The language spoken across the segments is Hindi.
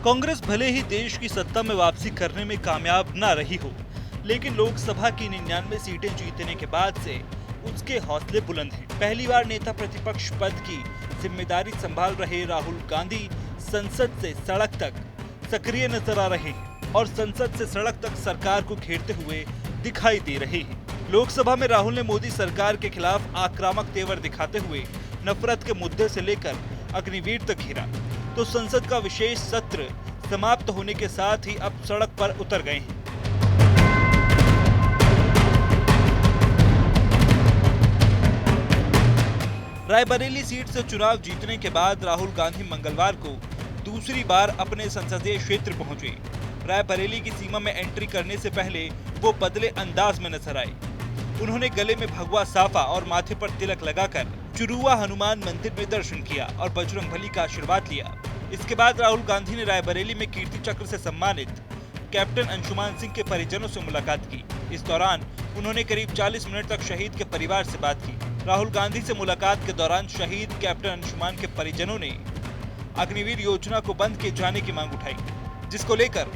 कांग्रेस भले ही देश की सत्ता में वापसी करने में कामयाब न रही हो, लेकिन लोकसभा की 99 सीटें जीतने के बाद से उसके हौसले बुलंद हैं। पहली बार नेता प्रतिपक्ष पद की जिम्मेदारी संभाल रहे राहुल गांधी संसद से सड़क तक सक्रिय नजर आ रहे हैं और संसद से सड़क तक सरकार को घेरते हुए दिखाई दे रहे हैं। लोकसभा में राहुल ने मोदी सरकार के खिलाफ आक्रामक तेवर दिखाते हुए नफरत के मुद्दे से लेकर अग्निवीर तक घेरा, तो संसद का विशेष सत्र समाप्त होने के साथ ही अब सड़क पर उतर गए हैं। रायबरेली सीट से चुनाव जीतने के बाद राहुल गांधी मंगलवार को दूसरी बार अपने संसदीय क्षेत्र पहुंचे। रायबरेली की सीमा में एंट्री करने से पहले वो बदले अंदाज में नजर आए। उन्होंने गले में भगवा साफा और माथे पर तिलक लगाकर चुरुआ हनुमान मंदिर में दर्शन किया और बजरंगबली का आशीर्वाद लिया। इसके बाद राहुल गांधी ने रायबरेली में कीर्ति चक्र से सम्मानित कैप्टन अंशुमान सिंह के परिजनों से मुलाकात की। इस दौरान उन्होंने करीब 40 मिनट तक शहीद के परिवार से बात की। राहुल गांधी से मुलाकात के दौरान शहीद कैप्टन अंशुमान के परिजनों ने अग्निवीर योजना को बंद किए जाने की मांग उठाई, जिसको लेकर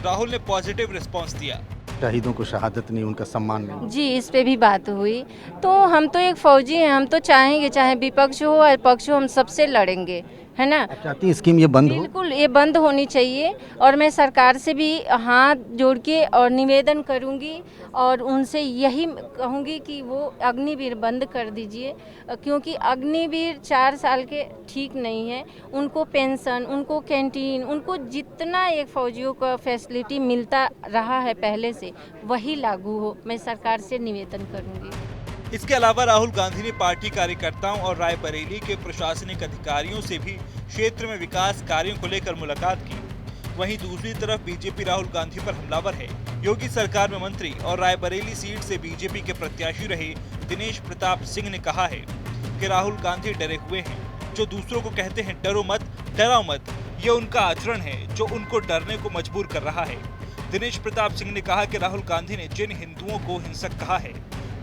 राहुल ने पॉजिटिव रिस्पांस दिया। शहीदों को शहादत नहीं, उनका सम्मान नहीं। जी, इस पे भी बात हुई। तो हम तो एक फौजी हैं, हम तो चाहेंगे चाहे विपक्ष हो या पक्ष हो, हम सबसे लड़ेंगे, है ना। चाहती हैं स्कीम ये बंद हो? बिल्कुल, ये बंद होनी चाहिए और मैं सरकार से भी हाथ जोड़ के और निवेदन करूंगी और उनसे यही कहूंगी कि वो अग्निवीर बंद कर दीजिए, क्योंकि अग्निवीर 4 साल के ठीक नहीं है। उनको पेंशन, उनको कैंटीन, उनको जितना एक फौजियों का फैसिलिटी मिलता रहा है पहले से, वही लागू हो। मैं सरकार से निवेदन करूंगी। इसके अलावा राहुल गांधी ने पार्टी कार्यकर्ताओं और रायबरेली के प्रशासनिक अधिकारियों से भी क्षेत्र में विकास कार्यों को लेकर मुलाकात की। वहीं दूसरी तरफ बीजेपी राहुल गांधी पर हमलावर है। योगी सरकार में मंत्री और रायबरेली सीट से बीजेपी के प्रत्याशी रहे दिनेश प्रताप सिंह ने कहा है कि राहुल गांधी डरे हुए हैं। जो दूसरों को कहते हैं डरो मत, डराओ मत, ये उनका आचरण है जो उनको डरने को मजबूर कर रहा है। दिनेश प्रताप सिंह ने कहा कि राहुल गांधी ने जिन हिंदुओं को हिंसक कहा है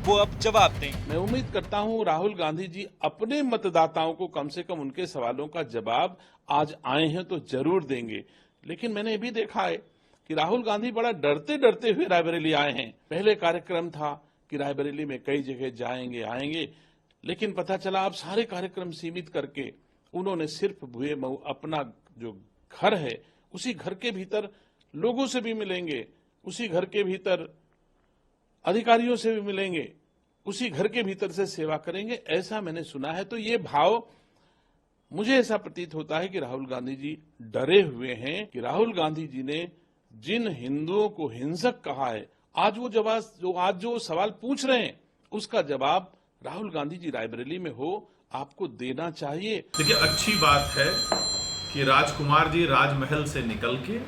वो अब जवाब दें। मैं उम्मीद करता हूं राहुल गांधी जी अपने मतदाताओं को कम से कम उनके सवालों का जवाब आज आए हैं तो जरूर देंगे। लेकिन मैंने ये भी देखा है कि राहुल गांधी बड़ा डरते डरते हुए रायबरेली आए हैं। पहले कार्यक्रम था कि रायबरेली में कई जगह जाएंगे आएंगे, लेकिन पता चला अब सारे कार्यक्रम सीमित करके उन्होंने सिर्फ भुए मऊ अपना जो घर है उसी घर के भीतर लोगों से भी मिलेंगे, उसी घर के भीतर अधिकारियों से भी मिलेंगे, उसी घर के भीतर से सेवा करेंगे, ऐसा मैंने सुना है। तो ये भाव मुझे ऐसा प्रतीत होता है कि राहुल गांधी जी डरे हुए हैं कि राहुल गांधी जी ने जिन हिंदुओं को हिंसक कहा है, आज जो सवाल पूछ रहे हैं उसका जवाब राहुल गांधी जी रायबरेली में हो आपको देना चाहिए। देखिए, अच्छी बात है कि राजकुमार जी राजमहल से निकल के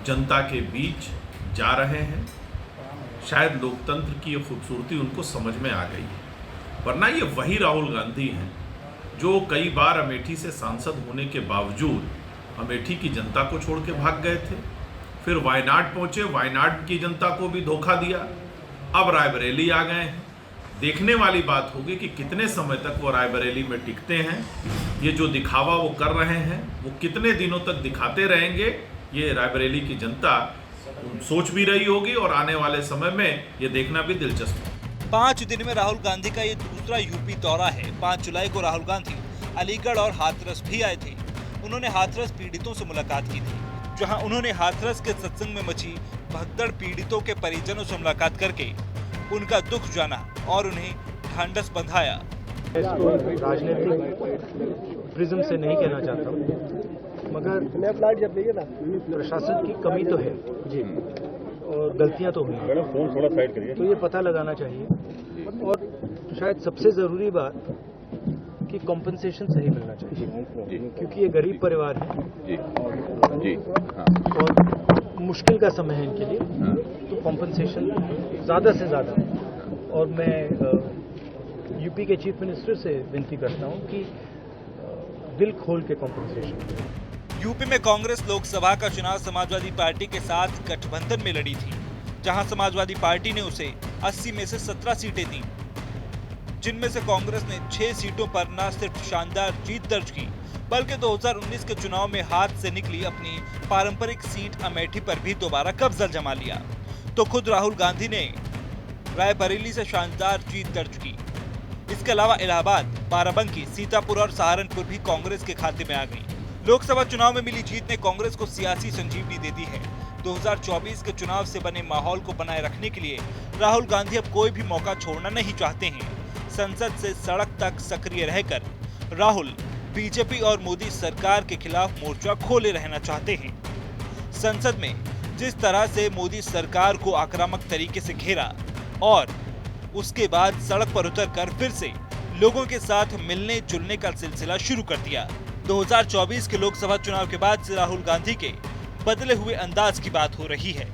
जनता के बीच जा रहे हैं। शायद लोकतंत्र की ये खूबसूरती उनको समझ में आ गई है, वरना ये वही राहुल गांधी हैं जो कई बार अमेठी से सांसद होने के बावजूद अमेठी की जनता को छोड़ के भाग गए थे। फिर वायनाड पहुंचे, वायनाड की जनता को भी धोखा दिया, अब रायबरेली आ गए हैं। देखने वाली बात होगी कि कितने समय तक वो रायबरेली में टिकते हैं। ये जो दिखावा वो कर रहे हैं वो कितने दिनों तक दिखाते रहेंगे, ये रायबरेली की जनता सोच भी रही होगी और आने वाले समय में ये देखना भी दिलचस्प है। 5 दिन में राहुल गांधी का ये दूसरा यूपी दौरा है। 5 जुलाई को राहुल गांधी अलीगढ़ और हाथरस भी आए थे। उन्होंने हाथरस पीड़ितों से मुलाकात की थी, जहां उन्होंने हाथरस के सत्संग में मची भगदड़ पीड़ितों के परिजनों से मुलाकात करके उनका दुख जाना और उन्हें ढांढस बंधाया। इसको राजनीतिक प्रिज्म से नहीं कहना चाहता हूँ, मगर प्रशासन की कमी तो है जी और गलतियां तो हुई हैं, थोड़ा साइड करिए, तो ये पता लगाना चाहिए। और शायद सबसे जरूरी बात कि कॉम्पनसेशन सही मिलना चाहिए, क्योंकि ये गरीब परिवार है और मुश्किल का समय है इनके लिए, तो कॉम्पनसेशन ज़्यादा से ज़्यादा। और मैं यूपी के चीफ मिनिस्टर से विनती करता हूँ कि दिल खोल के कॉम्पनसेशन। यूपी में कांग्रेस लोकसभा का चुनाव समाजवादी पार्टी के साथ गठबंधन में लड़ी थी, जहां समाजवादी पार्टी ने उसे 80 में से 17 सीटें दी, जिनमें से कांग्रेस ने 6 सीटों पर न सिर्फ शानदार जीत दर्ज की बल्कि 2019 के चुनाव में हाथ से निकली अपनी पारंपरिक सीट अमेठी पर भी दोबारा कब्जा जमा लिया। तो खुद राहुल गांधी ने रायबरेली से शानदार जीत दर्ज की। इसके अलावा इलाहाबाद, बाराबंकी, सीतापुर और सहारनपुर भी कांग्रेस के खाते में आ गई। लोकसभा चुनाव में मिली जीत ने कांग्रेस को सियासी संजीवनी दे दी है। 2024 के चुनाव से बने माहौल को बनाए रखने के लिए राहुल गांधी अब कोई भी मौका छोड़ना नहीं चाहते हैं। संसद से सड़क तक सक्रिय रहकर राहुल बीजेपी और मोदी सरकार के खिलाफ मोर्चा खोले रहना चाहते हैं। संसद में जिस तरह से मोदी सरकार को आक्रामक तरीके से घेरा और उसके बाद सड़क पर उतरकर फिर से लोगों के साथ मिलने जुलने का सिलसिला शुरू कर दिया। 2024 के लोकसभा चुनाव के बाद से राहुल गांधी के बदले हुए अंदाज की बात हो रही है।